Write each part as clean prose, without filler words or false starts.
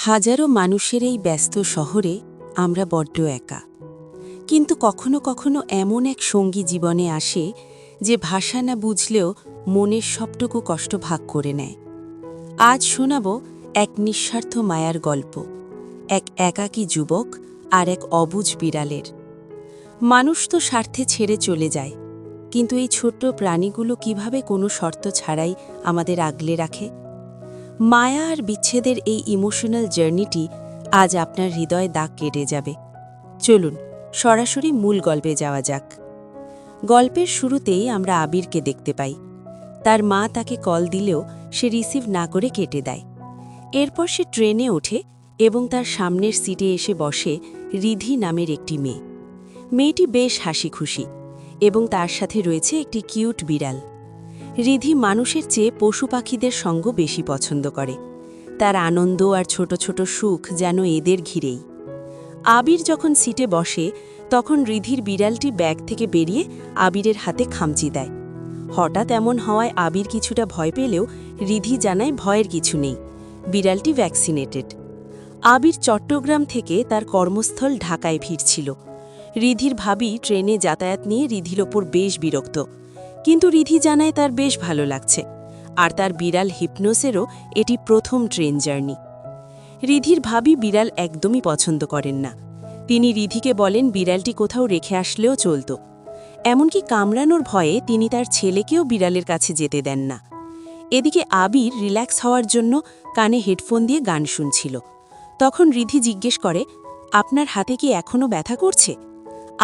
হাজারো মানুষের এই ব্যস্ত শহরে আমরা বড্ড একা। কিন্তু কখনো কখনো এমন এক সঙ্গী জীবনে আসে যে ভাষা না বুঝলেও মনের সবটুকু কষ্ট ভাগ করে নেয়। আজ শোনাব এক নিঃস্বার্থ মায়ার গল্প, এক একাকী যুবক আর এক অবুঝ বিড়ালের। মানুষ তো স্বার্থে ছেড়ে চলে যায়, কিন্তু এই ছোট্ট প্রাণীগুলো কিভাবে কোনো শর্ত ছাড়াই আমাদের আগলে রাখে। মায়া আর বিচ্ছেদের এই ইমোশনাল জার্নিটি আজ আপনার হৃদয়ে দাগ কেটে যাবে। চলুন সরাসরি মূল গল্পে যাওয়া যাক। গল্পের শুরুতেই আমরা আবিরকে দেখতে পাই। তার মা তাকে কল দিলেও সে রিসিভ না করে কেটে দেয়। এরপর সে ট্রেনে ওঠে এবং তার সামনের সিটে এসে বসে রিধি নামের একটি মেয়ে। মেয়েটি বেশ হাসি খুশি এবং তার সাথে রয়েছে একটি কিউট বিড়াল। রিধি মানুষের চেয়ে পশু পাখিদের সঙ্গ বেশি পছন্দ করে। তার আনন্দ আর ছোট ছোট সুখ যেন এদের ঘিরেই। আবির যখন সিটে বসে তখন রিধির বিড়ালটি ব্যাগ থেকে বেরিয়ে আবিরের হাতে খামচি দেয়। হঠাৎ এমন হওয়ায় আবির কিছুটা ভয় পেলেও রিধি জানায় ভয়ের কিছু নেই, বিড়ালটি ভ্যাকসিনেটেড। আবির চট্টগ্রাম থেকে তার কর্মস্থল ঢাকায় ফিরছিল। রিধির ভাবি ট্রেনে যাতায়াত নিয়ে রিধির ওপর বেশ বিরক্ত, কিন্তু রিধি জানায় তার বেশ ভালো লাগছে, আর তার বিড়াল হিপনোসেরও এটি প্রথম ট্রেন জার্নি। রিধির ভাবি বিড়াল একদমই পছন্দ করেন না। তিনি রিধিকে বলেন বিড়ালটি কোথাও রেখে আসলেও চলত। এমনকি কামড়ানোর ভয়ে তিনি তার ছেলেকেও বিড়ালের কাছে যেতে দেন না। এদিকে আবির রিল্যাক্স হওয়ার জন্য কানে হেডফোন দিয়ে গান শুনছিল। তখন রিধি জিজ্ঞেস করে, আপনার হাতে কি এখনও ব্যথা করছে?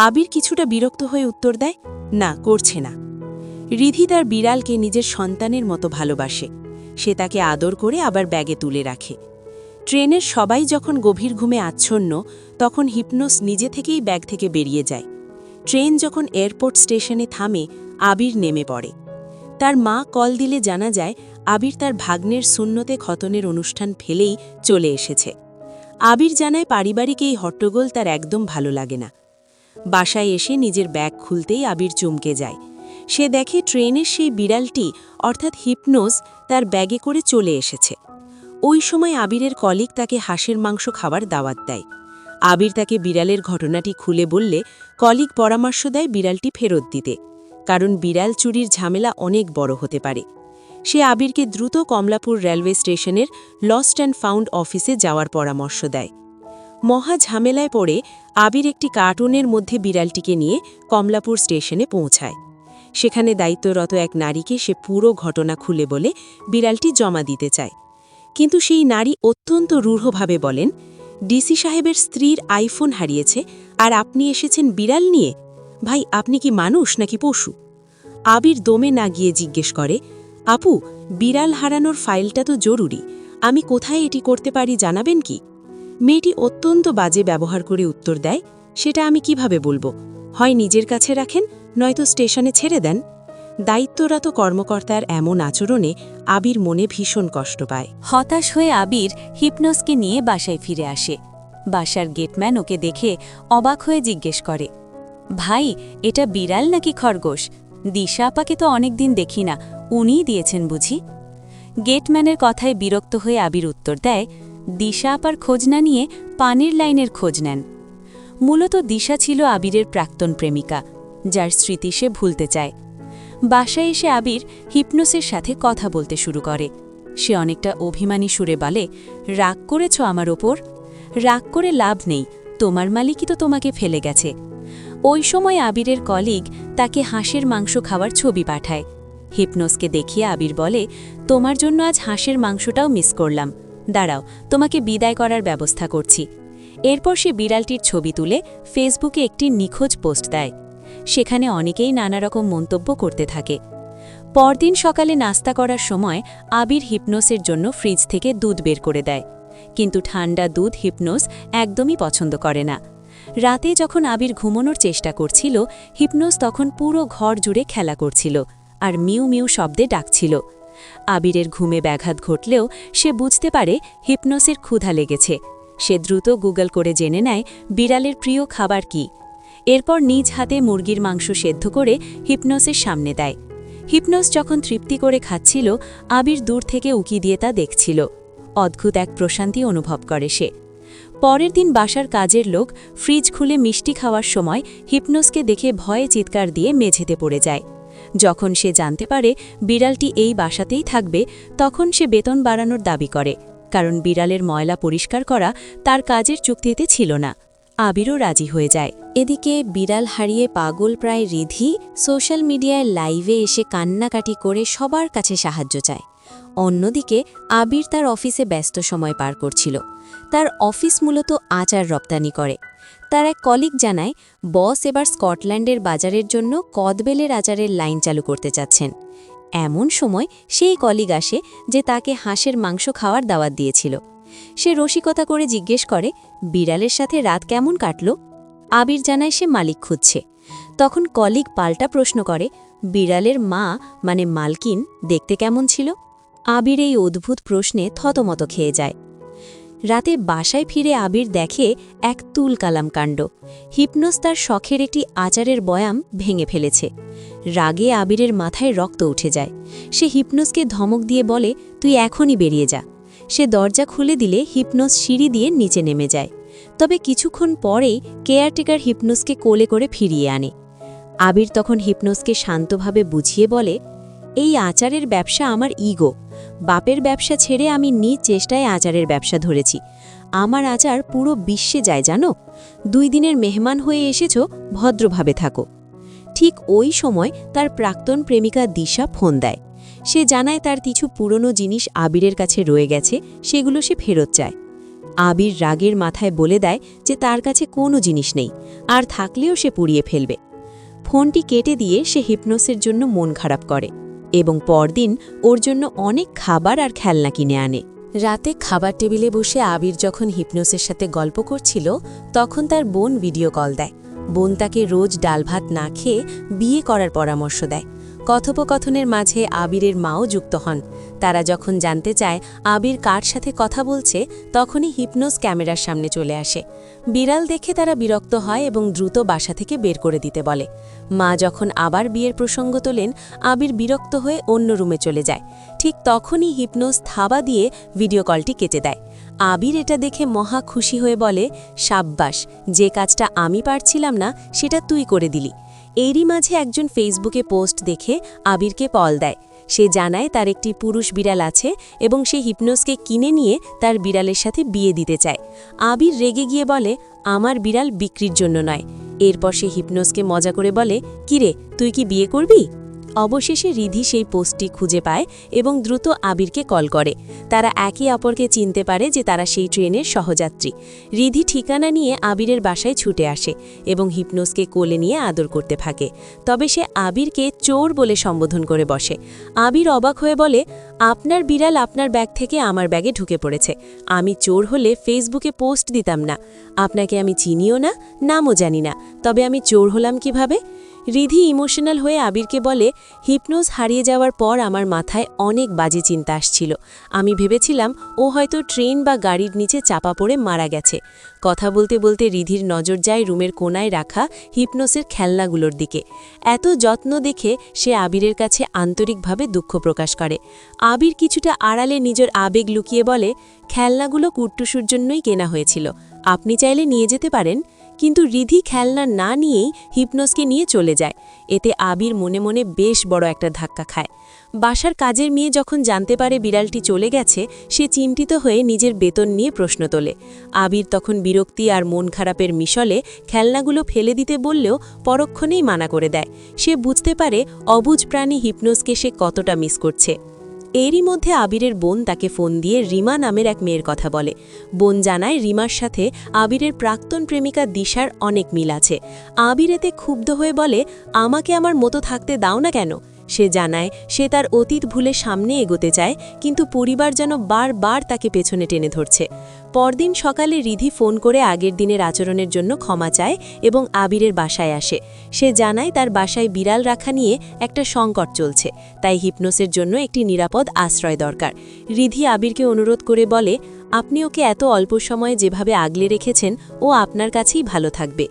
আবির কিছুটা বিরক্ত হয়ে উত্তর দেয়, না, করছে না। রিধি তার বিড়ালকে নিজের সন্তানের মতো ভালোবাসে। সে তাকে আদর করে আবার ব্যাগে তুলে রাখে। ট্রেনের সবাই যখন গভীর ঘুমে আচ্ছন্ন, তখন হিপনোস নিজে থেকেই ব্যাগ থেকে বেরিয়ে যায়। ট্রেন যখন এয়ারপোর্ট স্টেশনে থামে, আবির নেমে পড়ে। তার মা কল দিলে জানা যায় আবির তার ভাগ্নের সুন্নতে খতনের অনুষ্ঠান ফেলেই চলে এসেছে। আবির জানায় পারিবারিক এই হট্টগোল তার একদম ভালো লাগে না। বাসায় এসে নিজের ব্যাগ খুলতেই আবির চমকে যায়। সে দেখে ট্রেনের সেই বিড়ালটি অর্থাৎ হিপনোস তার ব্যাগে করে চলে এসেছে। ওই সময় আবিরের কলিগ তাকে হাঁসের মাংস খাবার দাওয়াত দেয়। আবির তাকে বিড়ালের ঘটনাটি খুলে বললে কলিগ পরামর্শ দেয় বিড়ালটি ফেরত দিতে, কারণ বিড়াল চুরির ঝামেলা অনেক বড় হতে পারে। সে আবিরকে দ্রুত কমলাপুর রেলওয়ে স্টেশনের লস্ট অ্যান্ড ফাউন্ড অফিসে যাওয়ার পরামর্শ দেয়। মহা ঝামেলায় পড়ে আবির একটি কার্টুনের মধ্যে বিড়ালটিকে নিয়ে কমলাপুর স্টেশনে পৌঁছায়। সেখানে দায়িত্বরত এক নারীকে সে পুরো ঘটনা খুলে বলে বিড়ালটি জমা দিতে চায়। কিন্তু সেই নারী অত্যন্ত রূঢ়ভাবে বলেন, ডিসি সাহেবের স্ত্রীর আইফোন হারিয়েছে আর আপনি এসেছেন বিড়াল নিয়ে? ভাই, আপনি কি মানুষ নাকি পশু? আবির দমে না গিয়ে জিজ্ঞেস করে, আপু, বিড়াল হারানোর ফাইলটা তো জরুরি, আমি কোথায় এটি করতে পারি জানাবেন কি? মেয়েটি অত্যন্ত বাজে ব্যবহার করে উত্তর দেয়, সেটা আমি কিভাবে বলবো? হয় নিজের কাছে রাখেন, নয়তো স্টেশনে ছেড়ে দেন। দায়িত্বরত কর্মকর্তার এমন আচরণে আবির মনে ভীষণ কষ্ট পায়। হতাশ হয়ে আবির হিপনোসকে নিয়ে বাসায় ফিরে আসে। বাসার গেটম্যান ওকে দেখে অবাক হয়ে জিজ্ঞেস করে, ভাই, এটা বিড়াল নাকি খরগোশ? দিশা আপাকে তো অনেকদিন দেখি না, উনিই দিয়েছেন বুঝি? গেটম্যানের কথায় বিরক্ত হয়ে আবির উত্তর দেয়, দিশা আপার খোঁজ না নিয়ে পানির লাইনের খোঁজ নেন। মূলত দিশা ছিল আবিরের প্রাক্তন প্রেমিকা, যার স্মৃতি সে ভুলতে চায়। বাসায় এসে আবির হিপনোসের সাথে কথা বলতে শুরু করে। সে অনেকটা অভিমানী সুরে বলে, রাগ করেছ আমার ওপর? রাগ করে লাভ নেই, তোমার মালিকই তো তোমাকে ফেলে গেছে। ওই সময় আবিরের কলিগ তাকে হাঁসের মাংস খাওয়ার ছবি পাঠায়। হিপনোসকে দেখিয়ে আবির বলে, তোমার জন্য আজ হাঁসের মাংসটাও মিস করলাম, দাঁড়াও, তোমাকে বিদায় করার ব্যবস্থা করছি। এরপর সে বিড়ালটির ছবি তুলে ফেসবুকে একটি নিখোঁজ পোস্ট দেয়। সেখানে অনেকেই নানা রকম মন্তব্য করতে থাকে। পরদিন সকালে নাস্তা করার সময় আবির হিপনোসের জন্য ফ্রিজ থেকে দুধ বের করে দেয়, কিন্তু ঠান্ডা দুধ হিপনোস একদমই পছন্দ করে না। রাতে যখন আবির ঘুমানোর চেষ্টা করছিল, হিপনোস তখন পুরো ঘর জুড়ে খেলা করছিল আর মিউ মিউ শব্দে ডাকছিল। আবিরের ঘুমে ব্যাঘাত ঘটলেও সে বুঝতে পারে হিপনোসের ক্ষুধা লেগেছে। সে দ্রুত গুগল করে জেনে নেয় বিড়ালের প্রিয় খাবার কি। এরপর নিজ হাতে মুরগির মাংস সেদ্ধ করে হিপনোসের সামনে দেয়। হিপনোস যখন তৃপ্তি করে খাচ্ছিল, আবির দূর থেকে উকি দিয়ে তা দেখছিল। অদ্ভুত এক প্রশান্তি অনুভব করে সে। পরের দিন বাসার কাজের লোক ফ্রিজ খুলে মিষ্টি খাওয়ার সময় হিপনোসকে দেখে ভয়ে চিৎকার দিয়ে মেঝেতে পড়ে যায়। যখন সে জানতে পারে বিড়ালটি এই বাসাতেই থাকবে, তখন সে বেতন বাড়ানোর দাবি করে, কারণ বিড়ালের ময়লা পরিষ্কার করা তার কাজের চুক্তিতে ছিল না। আবিরও রাজি হয়ে যায়। এদিকে বিড়াল হারিয়ে পাগল প্রায় রিধি সোশ্যাল মিডিয়ায় লাইভে এসে কান্নাকাটি করে সবার কাছে সাহায্য চায়। অন্যদিকে আবির তার অফিসে ব্যস্ত সময় পার করছিল। তার অফিস মূলত আচার রপ্তানি করে। তার এক কলিগ জানায় বস এবার স্কটল্যান্ডের বাজারের জন্য কদবেলের আচারের লাইন চালু করতে চাচ্ছেন। এমন সময় সেই কলিগ আসে যে তাকে হাঁসের মাংস খাওয়ার দাওয়াত দিয়েছিল। সে রসিকতা করে জিজ্ঞেস করে, বিড়ালের সাথে রাত কেমন কাটল? আবির জানায় সে মালিক খুঁজছে। তখন কলিগ পাল্টা প্রশ্ন করে, বিড়ালের মা মানে মালকিন দেখতে কেমন ছিল? আবির এই অদ্ভুত প্রশ্নে থতমত খেয়ে যায়। রাতে বাসায় ফিরে আবির দেখে এক তুলকালাম কাণ্ড। হিপনোস তার শখের একটি আচারের বয়াম ভেঙে ফেলেছে। রাগে আবিরের মাথায় রক্ত উঠে যায়। সে হিপনোসকে ধমক দিয়ে বলে, তুই এখনই বেরিয়ে যা। সে দরজা খুলে দিলে হিপনোস সিঁড়ি দিয়ে নিচে নেমে যায়। তবে কিছুক্ষণ পরেই কেয়ারটেকার হিপনোসকে কোলে করে ফিরিয়ে আনে। আবির তখন হিপনোসকে শান্তভাবে বুঝিয়ে বলে, এই আচারের ব্যবসা আমার ইগো। বাপের ব্যবসা ছেড়ে আমি নিজ চেষ্টায় আচারের ব্যবসা ধরেছি। আমার আচার পুরো বিশ্বে যায় জানো। 2 দিনের মেহমান হয়ে এসেছো, ভদ্রভাবে থাকো। ঠিক ওই সময় তার প্রাক্তন প্রেমিকা দিশা ফোন দেয়। সে জানায় তার কিছু পুরনো জিনিস আবিরের কাছে রয়ে গেছে, সেগুলো সে ফেরত চায়। আবির রাগের মাথায় বলে দেয় যে তার কাছে কোনো জিনিস নেই, আর থাকলেও সে পুড়িয়ে ফেলবে। ফোনটি কেটে দিয়ে সে হিপনোসের জন্য মন খারাপ করে এবং পরদিন ওর জন্য অনেক খাবার আর খেলনা কিনে আনে। রাতে খাবার টেবিলে বসে আবির যখন হিপনোসের সাথে গল্প করছিল, তখন তার বোন ভিডিও কল দেয়। বোন তাকে রোজ ডাল ভাত না খেয়ে বিয়ে করার পরামর্শ দেয়। কথোপকথনের মাঝে আবিরের মাও যুক্ত হন। তারা যখন জানতে চায় আবির কার সাথে কথা বলছে, তখনই হিপনোস ক্যামেরার সামনে চলে আসে। বিড়াল দেখে তারা বিরক্ত হয় এবং দ্রুত বাসা থেকে বের করে দিতে বলে। মা যখন আবার বিয়ের প্রসঙ্গ তোলেন, আবির বিরক্ত হয়ে অন্য রুমে চলে যায়। ঠিক তখনই হিপনোস থাবা দিয়ে ভিডিও কলটি কেটে দেয়। আবির এটা দেখে মহা খুশি হয়ে বলে, সাব্বাস, যে কাজটা আমি পারছিলাম না সেটা তুই করে দিলি। এরই মাঝে একজন ফেসবুকে পোস্ট দেখে আবিরকে কল দেয়। সে জানায় তার একটি পুরুষ বিড়াল আছে এবং সে হিপনোসকে কিনে নিয়ে তার বিড়ালের সাথে বিয়ে দিতে চায়। আবির রেগে গিয়ে বলে, আমার বিড়াল বিক্রির জন্য নয়। এরপর সে হিপনোসকে মজা করে বলে, কিরে, তুই কি বিয়ে করবি? অবশেষে রিধি সেই পোস্টটি খুঁজে পায় এবং দ্রুত আবিরকে কল করে। তারা একে অপরকে চিনতে পারে যে তারা সেই ট্রেনের সহযাত্রী। রিধি ঠিকানা নিয়ে আবিরের বাসায় ছুটে আসে এবং হিপনোসকে কোলে নিয়ে আদর করতে থাকে। তবে সে আবিরকে চোর বলে সম্বোধন করে বসে। আবির অবাক হয়ে বলে, আপনার বিড়াল আপনার ব্যাগ থেকে আমার ব্যাগে ঢুকে পড়েছে। আমি চোর হলে ফেসবুকে পোস্ট দিতাম না। আপনাকে আমি চিনিও না, নামও জানি না, তবে আমি চোর হলাম কিভাবে? রিধি ইমোশনাল হয়ে আবিরকে বলে, হিপনোস হারিয়ে যাওয়ার পর আমার মাথায় অনেক বাজে চিন্তা আসছিল। আমি ভেবেছিলাম ও হয়তো ট্রেন বা গাড়ির নিচে চাপা পড়ে মারা গেছে। কথা বলতে বলতে রিধির নজর যায় রুমের কোনায় রাখা হিপনোসের খেলনাগুলোর দিকে। এত যত্ন দেখে সে আবিরের কাছে আন্তরিকভাবে দুঃখ প্রকাশ করে। আবির কিছুটা আড়ালে নিজের আবেগ লুকিয়ে বলে, খেলনাগুলো কুট্টুসুর জন্যই কেনা হয়েছিল, আপনি চাইলে নিয়ে যেতে পারেন। কিন্তু রিধি খেলনা না নিয়েই হিপনোসকে নিয়ে চলে যায়। এতে আবির মনে মনে বেশ বড় একটা ধাক্কা খায়। বাসার কাজের মেয়ে যখন জানতে পারে বিড়ালটি চলে গেছে, সে চিন্তিত হয়ে নিজের বেতন নিয়ে প্রশ্ন তোলে। আবির তখন বিরক্তি আর মন খারাপের মিশলে খেলনাগুলো ফেলে দিতে বললেও পরক্ষণেই মানা করে দেয়। সে বুঝতে পারে অবুঝ প্রাণী হিপনোসকে সে কতটা মিস করছে। এরই মধ্যে আবিরের বোন তাকে ফোন দিয়ে রিমা নামের এক মেয়ের কথা বলে। বোন জানায় রিমার সাথে আবিরের প্রাক্তন প্রেমিকা দিশার অনেক মিল আছে। আবির এতে ক্ষুব্ধ হয়ে বলে, আমাকে আমার মতো থাকতে দাও না কেন? সে জানায় সে তার অতীত ভুলে সামনে এগোতে চায়, কিন্তু পরিবার যেন বারবার তাকে পেছনে টেনে ধরছে। পরদিন সকালে রিধি ফোন করে আগের দিনের আচরণের জন্য ক্ষমা চায় এবং আবিরের বাসায় আসে। সে জানায় তার বাসায় বিড়াল রাখা নিয়ে একটা সংকট চলছে, তাই হিপনোসের জন্য একটি নিরাপদ আশ্রয় দরকার। রিধি আবিরকে অনুরোধ করে বলে, আপনি ওকে এত অল্প সময়ে যেভাবে আগলে রেখেছেন, ও আপনার কাছেই ভালো থাকবে।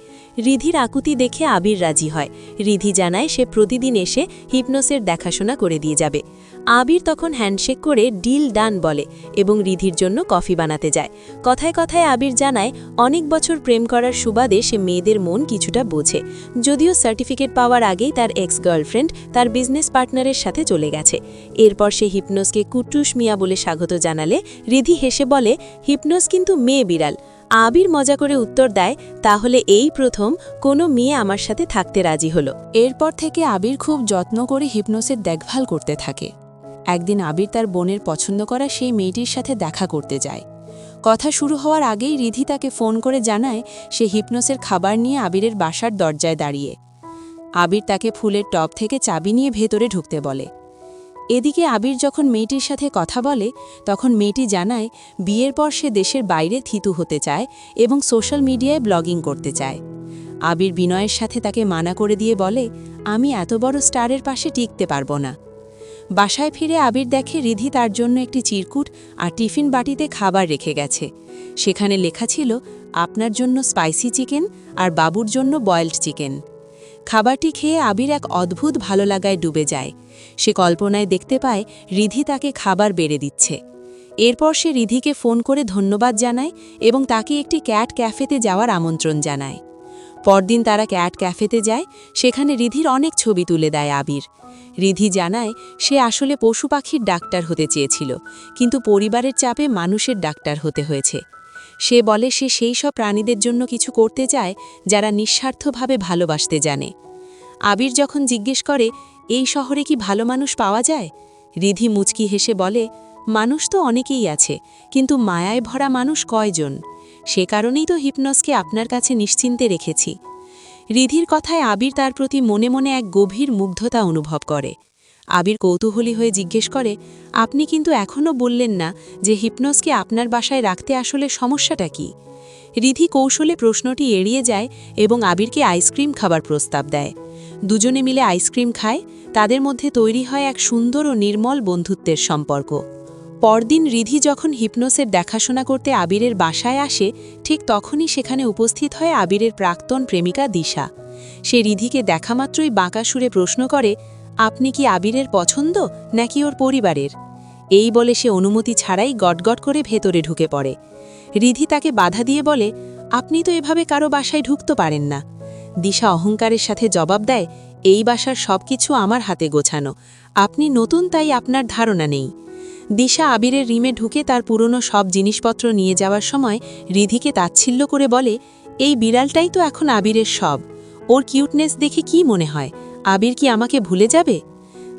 রিধির আকুতি দেখে আবির রাজি হয়। রিধি জানায় সে প্রতিদিন এসে হিপনোসের দেখাশোনা করে দিয়ে যাবে। আবির তখন হ্যান্ডশেক করে ডিল ডান বলে এবং রিধির জন্য কফি বানাতে যায়। কথায় কথায় আবির জানায় অনেক বছর প্রেম করার সুবাদে সে মেয়েদের মন কিছুটা বোঝে, যদিও সার্টিফিকেট পাওয়ার আগেই তার এক্স গার্লফ্রেন্ড তার বিজনেস পার্টনারের সাথে চলে গেছে। এরপর সে হিপনোসকে কুট্টুস মিয়া বলে স্বাগত জানালে রিধি হেসে বলে, হিপনোস কিন্তু মেয়ে বিড়াল। আবির মজা করে উত্তর দেয়, তাহলে এই প্রথম কোনো মেয়ে আমার সাথে থাকতে রাজি হলো। এরপর থেকে আবির খুব যত্ন করে হিপনোসের দেখভাল করতে থাকে। একদিন আবির তার বোনের পছন্দ করা সেই মেয়েটির সাথে দেখা করতে যায়। কথা শুরু হওয়ার আগেই রিধি তাকে ফোন করে জানায় সে হিপনোসের খাবার নিয়ে আবিরের বাসার দরজায় দাঁড়িয়ে। আবির তাকে ফুলের টব থেকে চাবি নিয়ে ভেতরে ঢুকতে বলে। এদিকে আবির যখন মেয়েটির সাথে কথা বলে তখন মেয়েটি জানায় বিয়ের পর সে দেশের বাইরে থিতু হতে চায় এবং সোশ্যাল মিডিয়ায় ব্লগিং করতে চায়। আবির বিনয়ের সাথে তাকে মানা করে দিয়ে বলে, আমি এত বড় স্টারের পাশে টিকতে পারবো না। বাসায় ফিরে আবির দেখে রিধি তার জন্য একটি চিরকুট আর টিফিন বাটিতে খাবার রেখে গেছে। সেখানে লেখা ছিল, আপনার জন্য স্পাইসি চিকেন আর বাবুর জন্য বয়েলড চিকেন। খাবারটি খেয়ে আবির এক অদ্ভুত ভালো লাগায় ডুবে যায়। সে কল্পনায় দেখতে পায় রিধি তাকে খাবার বেড়ে দিচ্ছে। এরপর সে রিধিকে ফোন করে ধন্যবাদ জানায় এবং তাকে একটি ক্যাট ক্যাফেতে যাওয়ার আমন্ত্রণ জানায়। পরদিন তারা ক্যাট ক্যাফেতে যায়। সেখানে রিধির অনেক ছবি তুলে দেয় আবির। রিধি জানায় সে আসলে পশু পাখির ডাক্তার হতে চেয়েছিল, কিন্তু পরিবারের চাপে মানুষের ডাক্তার হতে হয়েছে। সে বলে সে সেই সব প্রাণীদের জন্য কিছু করতে চায় যারা নিঃস্বার্থভাবে ভালোবাসতে জানে। আবির যখন জিজ্ঞেস করে, এই শহরে কি ভালো মানুষ পাওয়া যায়, রিধি মুচকি হেসে বলে, মানুষ তো অনেকেই আছে, কিন্তু মায়ায় ভরা মানুষ কয়জন? সে কারণেই তো হিপনোসকে আপনার কাছে নিশ্চিন্তে রেখেছি। রিধির কথায় আবির তার প্রতি মনে মনে এক গভীর মুগ্ধতা অনুভব করে। আবির কৌতূহলী হয়ে জিজ্ঞেস করে, আপনি কিন্তু এখনও বললেন না যে হিপনোসকে আপনার বাসায় রাখতে আসলে সমস্যাটা কি? রিধি কৌশলে প্রশ্নটি এড়িয়ে যায় এবং আবিরকে আইসক্রিম খাবার প্রস্তাব দেয়। দুজনে মিলে আইসক্রিম খায়। তাদের মধ্যে তৈরি হয় এক সুন্দর ও নির্মল বন্ধুত্বের সম্পর্ক। পরদিন রিধি যখন হিপনোসের দেখাশোনা করতে আবিরের বাসায় আসে, ঠিক তখনই সেখানে উপস্থিত হয় আবিরের প্রাক্তন প্রেমিকা দিশা। সে রিধিকে দেখামাত্রই বাঁকা সুরে প্রশ্ন করে, আপনি কি আবিরের পছন্দ নাকি ওর পরিবারের? এই বলে সে অনুমতি ছাড়াই গটগট করে ভেতরে ঢুকে পড়ে। রিধি তাকে বাধা দিয়ে বলে, আপনি তো এভাবে কারো বাসায় ঢুকতে পারেন না। দিশা অহংকারের সাথে জবাব দেয়, এই বাসার সবকিছু আমার হাতে গোছানো, আপনি নতুন তাই আপনার ধারণা নেই। দিশা আবিরের রিমে ঢুকে তার পুরনো সব জিনিসপত্র নিয়ে যাওয়ার সময় রিধিকে তাচ্ছিল্য করে বলে, এই বিড়ালটাই তো এখন আবিরের সব, ওর কিউটনেস দেখে কি মনে হয় আবির কি আমাকে ভুলে যাবে?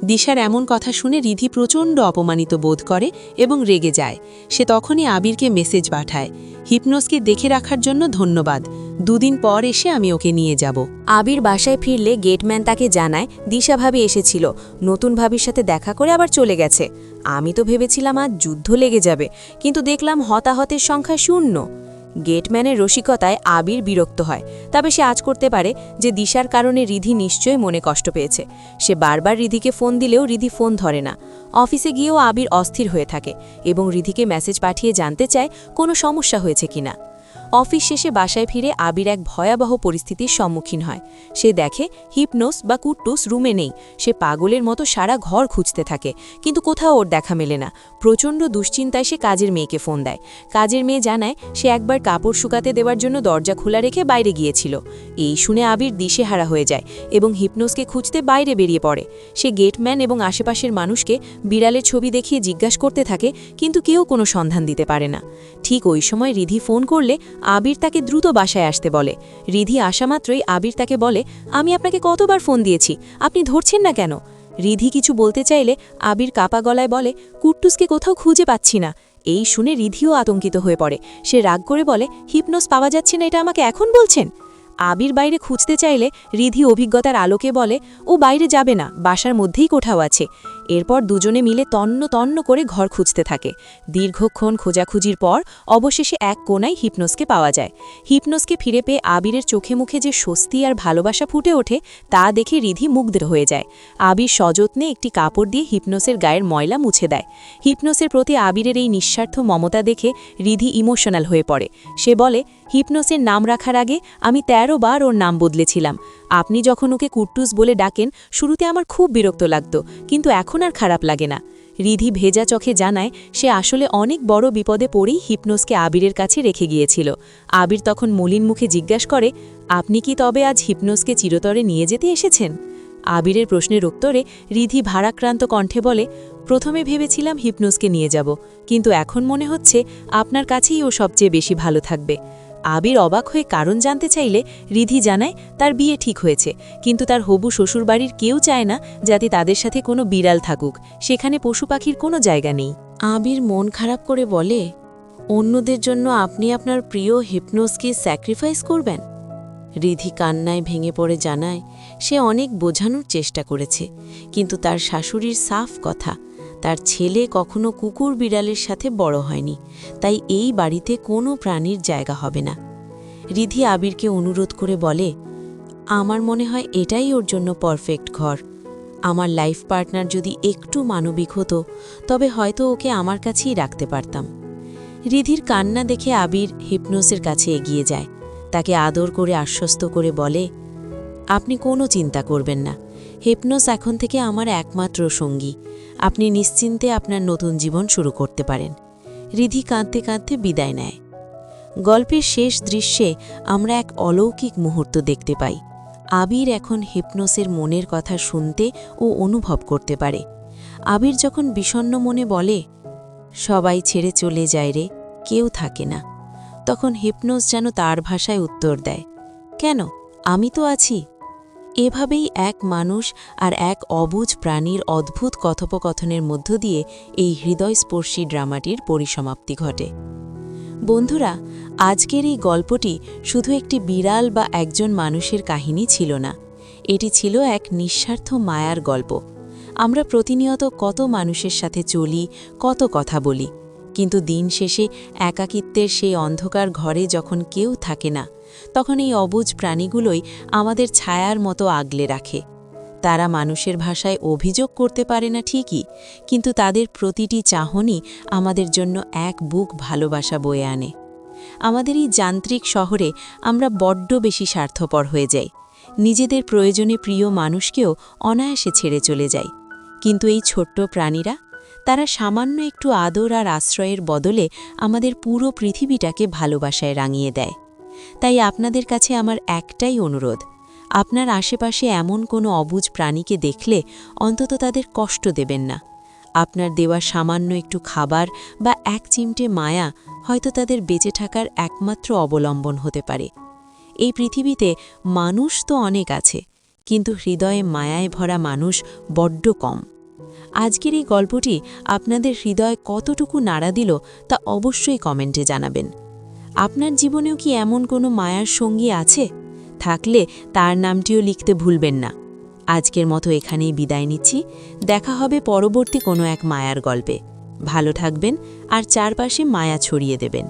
দিশার এমন কথা শুনে রিধি প্রচণ্ড অপমানিত বোধ করে এবং রেগে যায়। সে তখনই আবিরকে মেসেজ পাঠায়, হিপনোসকে দেখে রাখার জন্য ধন্যবাদ, দুদিন পর এসে আমি ওকে নিয়ে যাব। আবির বাসায় ফিরলে গেটম্যান তাকে জানায় দিশা ভাবি এসেছিল, নতুন ভাবির সাথে দেখা করে আবার চলে গেছে। আমি তো ভেবেছিলাম আজ যুদ্ধ লেগে যাবে, কিন্তু দেখলাম হতাহতের সংখ্যা 0। গেটম্যানের রসিকতায় আবির বিরক্ত হয়, তবে সে আজ করতে পারে যে দিশার কারণে রিধি নিশ্চয়ই মনে কষ্ট পেয়েছে। সে বারবার রিধিকে ফোন দিলেও রিধি ফোন ধরে না। অফিসে গিয়েও আবির অস্থির হয়ে থাকে এবং রিধিকে মেসেজ পাঠিয়ে জানতে চায় কোনো সমস্যা হয়েছে কিনা। অফিস শেষে বাসায় ফিরে আবির এক ভয়াবহ পরিস্থিতির সম্মুখীন হয়। সে দেখে হিপনোস বা কুট্টুস রুমে নেই। সে পাগলের মতো সারা ঘর খুঁজতে থাকে, কিন্তু কোথাও ওর দেখা মেলে না। প্রচণ্ড দুশ্চিন্তায় সে কাজের মেয়েকে ফোন দেয়। কাজের মেয়ে জানায় সে একবার কাপড় শুকাতে দেওয়ার জন্য দরজা খোলা রেখে বাইরে গিয়েছিল। এই শুনে আবির দিশেহারা হয়ে যায় এবং হিপনোসকে খুঁজতে বাইরে বেরিয়ে পড়ে। সে গেটম্যান এবং আশেপাশের মানুষকে বিড়ালের ছবি দেখিয়ে জিজ্ঞাসা করতে থাকে, কিন্তু কেউ কোনো সন্ধান দিতে পারে না। ঠিক ওই সময় রিধি ফোন করলে আবির তাকে দ্রুত বাসায় আসতে বলে। রিধি আসা মাত্রই আবির তাকে বলে, আমি আপনাকে কতবার ফোন দিয়েছি, আপনি ধরছেন না কেন? রিধি কিছু বলতে চাইলে আবির কাপা গলায় বলে, কুট্টুসকে কোথাও খুঁজে পাচ্ছি না। এই শুনে রিধিও আতঙ্কিত হয়ে পড়ে। সে রাগ করে বলে, হিপনোস পাওয়া যাচ্ছে না এটা আমাকে এখন বলছেন? আবির বাইরে খুঁজতে চাইলে রিধি অভিজ্ঞতার আলোকে বলে, ও বাইরে যাবে না, বাসার মধ্যেই কোথাও আছে। এরপর দুজনে মিলে তন্ন তন্ন করে ঘর খুঁজতে থাকে। দীর্ঘক্ষণ খোঁজাখুঁজির পর অবশেষে এক কোণায় হিপনোসকে পাওয়া যায়। হিপনোসকে ফিরে পেয়ে আবিরের চোখে মুখে যে স্বস্তি আর ভালোবাসা ফুটে ওঠে তা দেখে রিধি মুগ্ধ হয়ে যায়। আবির সযত্নে একটি কাপড় দিয়ে হিপনোসের গায়ের ময়লা মুছে দেয়। হিপনোসের প্রতি আবিরের এই নিঃস্বার্থ মমতা দেখে রিধি ইমোশনাল হয়ে পড়ে। সে বলে, হিপনোসের নাম রাখার আগে আমি 13 বার ওর নাম বদলেছিলাম। আপনি যখন ওকে কুট্টুস বলে ডাকেন শুরুতে আমার খুব বিরক্ত লাগত, কিন্তু এখন আর খারাপ লাগে না। রিধি ভেজা চোখে জানায় সে আসলে অনেক বড় বিপদে পড়েই হিপনোসকে আবিরের কাছে রেখে গিয়েছিল। আবির তখন মলিন মুখে জিজ্ঞাসা করে, আপনি কি তবে আজ হিপনোসকে চিরতরে নিয়ে যেতে এসেছেন? আবিরের প্রশ্নের উত্তরে রিধি ভারাক্রান্ত কণ্ঠে বলে, প্রথমে ভেবেছিলাম হিপনোসকে নিয়ে যাব, কিন্তু এখন মনে হচ্ছে আপনার কাছেই ও সবচেয়ে বেশি ভালো থাকবে। আবির অবাক হয়ে কারণ জানতে চাইলে রিধি জানায় তার বিয়ে ঠিক হয়েছে, কিন্তু তার হবু শ্বশুরবাড়ির কেউ চায় না যাতে তাদের সাথে কোনো বিড়াল থাকুক, সেখানে পশু পাখির কোনো জায়গা নেই। আবির মন খারাপ করে বলে, অন্যদের জন্য আপনি আপনার প্রিয় হিপনোসকে স্যাক্রিফাইস করবেন? রিধি কান্নায় ভেঙে পড়ে জানায় সে অনেক বোঝানোর চেষ্টা করেছে, কিন্তু তার শাশুড়ির সাফ কথা, তার ছেলে কখনো কুকুর বিড়ালের সাথে বড় হয়নি, তাই এই বাড়িতে কোনো প্রাণীর জায়গা হবে না। রিধি আবিরকে অনুরোধ করে বলে, আমার মনে হয় এটাই ওর জন্য পারফেক্ট ঘর। আমার লাইফ পার্টনার যদি একটু মানবিক হতো তবে হয়তো ওকে আমার কাছেই রাখতে পারতাম। রিধির কান্না দেখে আবির হিপনোসের কাছে এগিয়ে যায়, তাকে আদর করে আশ্বস্ত করে বলে, আপনি কোনো চিন্তা করবেন না, হিপনোস এখন থেকে আমার একমাত্র সঙ্গী, আপনি নিশ্চিন্তে আপনার নতুন জীবন শুরু করতে পারেন। রিধি কাঁদতে কাঁদতে বিদায় নেয়। গল্পের শেষ দৃশ্যে আমরা এক অলৌকিক মুহূর্ত দেখতে পাই। আবির এখন হিপনোসের মনের কথা শুনতে ও অনুভব করতে পারে। আবির যখন বিষণ্ণ মনে বলে, সবাই ছেড়ে চলে যায় রে, কেউ থাকে না, তখন হিপনোস যেন তার ভাষায় উত্তর দেয়, কেন, আমি তো আছি। এভাবেই এক মানুষ আর এক অবুঝ প্রাণীর অদ্ভুত কথোপকথনের মধ্য দিয়ে এই হৃদয়স্পর্শী ড্রামাটির পরিসমাপ্তি ঘটে। বন্ধুরা, আজকের এই গল্পটি শুধু একটি বিড়াল বা একজন মানুষের কাহিনী ছিল না, এটি ছিল এক নিঃস্বার্থ মায়ার গল্প। আমরা প্রতিনিয়ত কত মানুষের সাথে চলি, কত কথা বলি, কিন্তু দিন শেষে একাকিত্বের সেই অন্ধকার ঘরে যখন কেউ থাকে না, তখন এই অবুঝ প্রাণীগুলোই আমাদের ছায়ার মতো আগলে রাখে। তারা মানুষের ভাষায় অভিযোগ করতে পারে না ঠিকই, কিন্তু তাদের প্রতিটি চাহনি আমাদের জন্য এক বুক ভালোবাসা বয়ে আনে। আমাদের এই যান্ত্রিক শহরে আমরা বড্ড বেশি স্বার্থপর হয়ে যাই, নিজেদের প্রয়োজনে প্রিয় মানুষকেও অনায়াসে ছেড়ে চলে যাই। কিন্তু এই ছোট্ট প্রাণীরা, তারা সামান্য একটু আদর আর আশ্রয়ের বদলে আমাদের পুরো পৃথিবীটাকে ভালোবাসায় রাঙিয়ে দেয়। তাই আপনাদের কাছে আমার একটাই অনুরোধ, আপনার আশেপাশে এমন কোনো অবুঝ প্রাণীকে দেখলে অন্তত তাদের কষ্ট দেবেন না। আপনার দেওয়া সামান্য একটু খাবার বা এক চিমটে মায়া হয়তো তাদের বেঁচে থাকার একমাত্র অবলম্বন হতে পারে। এই পৃথিবীতে মানুষ তো অনেক আছে, কিন্তু হৃদয়ে মায়ায় ভরা মানুষ বড্ড কম। আজকের এই গল্পটি আপনাদের হৃদয় কতটুকু নাড়া দিল তা অবশ্যই কমেন্টে জানাবেন। আপনার জীবনেও কি এমন কোনো মায়ার সঙ্গী আছে? থাকলে তার নামটিও লিখতে ভুলবেন না। আজকের মতো এখানেই বিদায় নিচ্ছি, দেখা হবে পরবর্তী কোনো এক মায়ার গল্পে। ভালো থাকবেন আর চারপাশে মায়া ছড়িয়ে দেবেন।